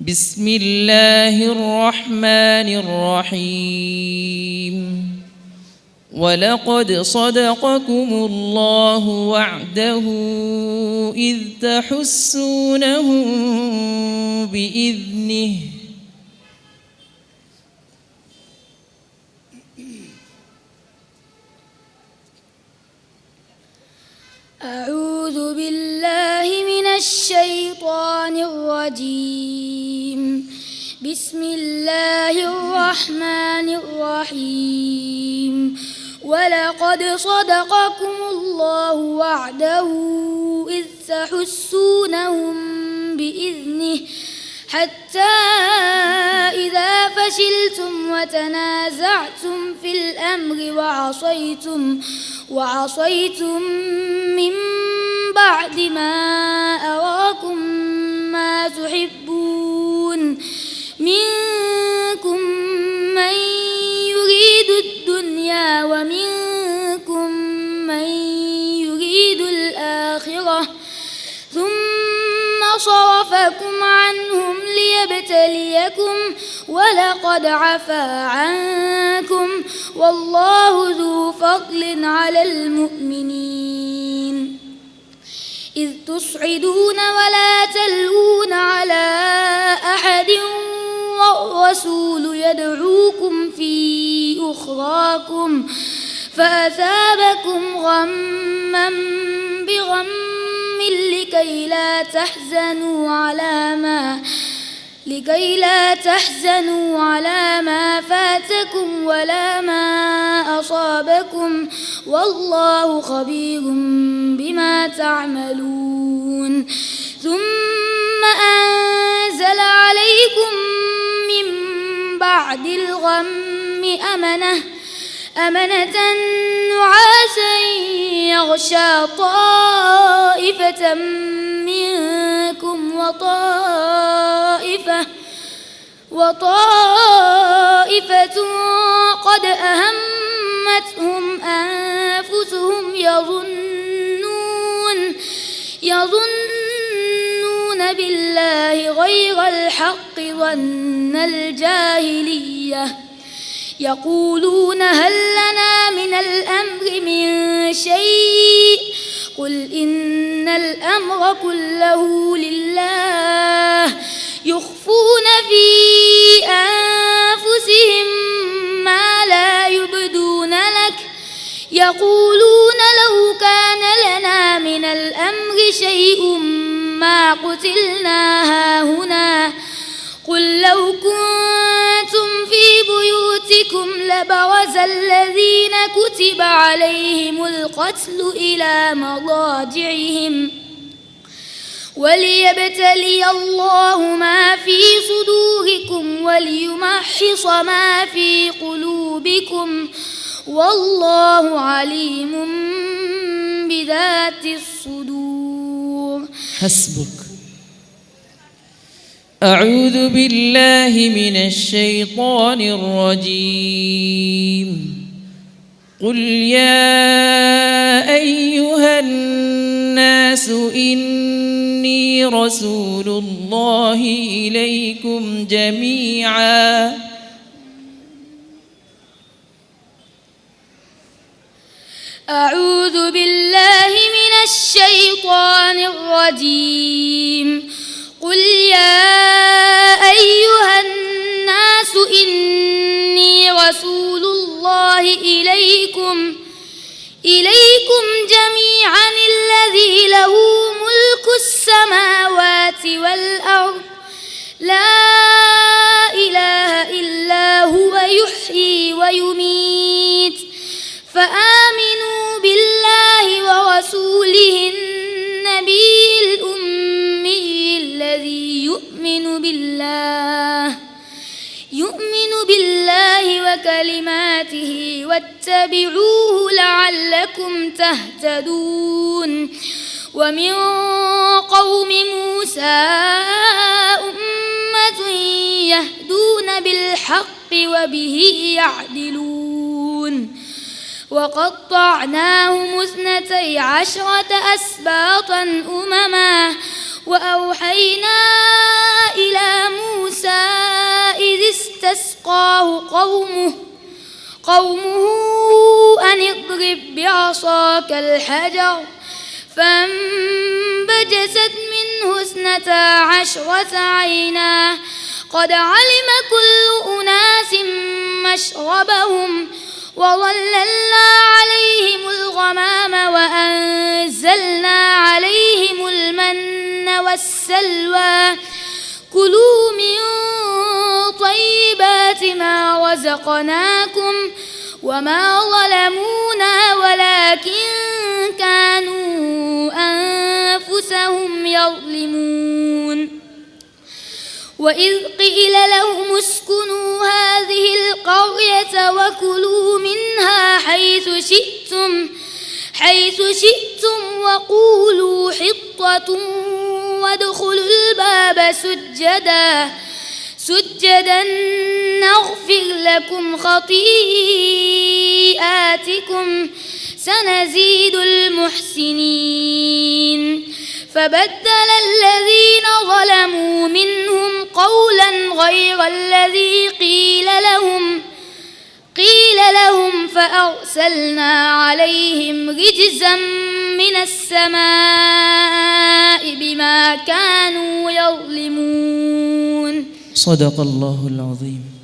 بسم الله الرحمن الرحيم ولقد صدقكم الله وعده إذ تحسونهم بإذنه أعوذ بالله من الشيطان الرجيم. بسم الله الرحمن الرحيم ولقد صدقكم الله وعده إذ تحسونهم بإذنه حتى إذا فشلتم وتنازعتم في الأمر وعصيتم من بعد ما أراكم ما تحبون منكم من يريد الدنيا ومنكم من يريد الآخرة ثم صرفكم عنهم ليبتليكم ولقد عفا عنكم والله ذو فضل على المؤمنين إذ تصعدون ولا تلوون على أحد والرسول يدعوكم في أخراكم فأثابكم غما بغم لكي لا تحزنوا على ما فاتكم ولا ما أصابكم والله خبير بما تعملون ثم أنزل عليكم من بعد الغم أمنة نعاسا يغشى طائفة منكم وطائفة قد أهمتهم أنفسهم يظنون بالله غير الحق ظن الجاهلية يقولون هل لنا من الأمر من شيء قل إن الأمر كله لله يخفون في أنفسهم ما لا يبدون لك يقولون لو كان لنا من الأمر شيء ما قتلنا هاهنا قل لو كنتم في بيوتكم لبرز الذين كتب عليهم القتل إلى مضاجعهم وليبتلي الله ما في صدوركم وليمحص ما في قلوبكم والله عليم بذات الصدور. حسبك. أعوذ بالله من الشيطان الرجيم. قل يا أيها الناس إني رسول الله إليكم جميعا أعوذ بالله من الشيطان الرجيم. قل يا أيها الناس إني رسول الله إليكم جميعا الذي له ملك السماوات والأرض لا إله إلا هو يحيي ويميت فآمنوا بالله ورسوله النبي الأمي الذي يؤمن بالله وكلماته واتبعوه لعلكم تهتدون. ومن قوم موسى أمة يهدون بالحق وبه يعدلون وقطعناهم 12 أسباطا أمما وأوحينا إلى موسى فاستسقاه قومه أن اضرب بعصاك الحجر فانبجست منه 12 عينا قد علم كل أناس مشربهم وظللنا عليهم الغمام وأنزلنا عليهم المن والسلوى كلوا من طيبات ما رزقناكم وما ظلمونا ولكن كانوا أنفسهم يظلمون وإذ قيل لهم اسكنوا هذه القرية وكلوا منها حيث شئتم وقولوا حطة وادخلوا الباب سجدا نغفر لكم خطيئاتكم سنزيد المحسنين فبدل الذين ظلموا منهم قولا غير الذي قيل لهم فأرسلنا عليهم رجزا من السماء بما كانوا يظلمون. صدق الله العظيم.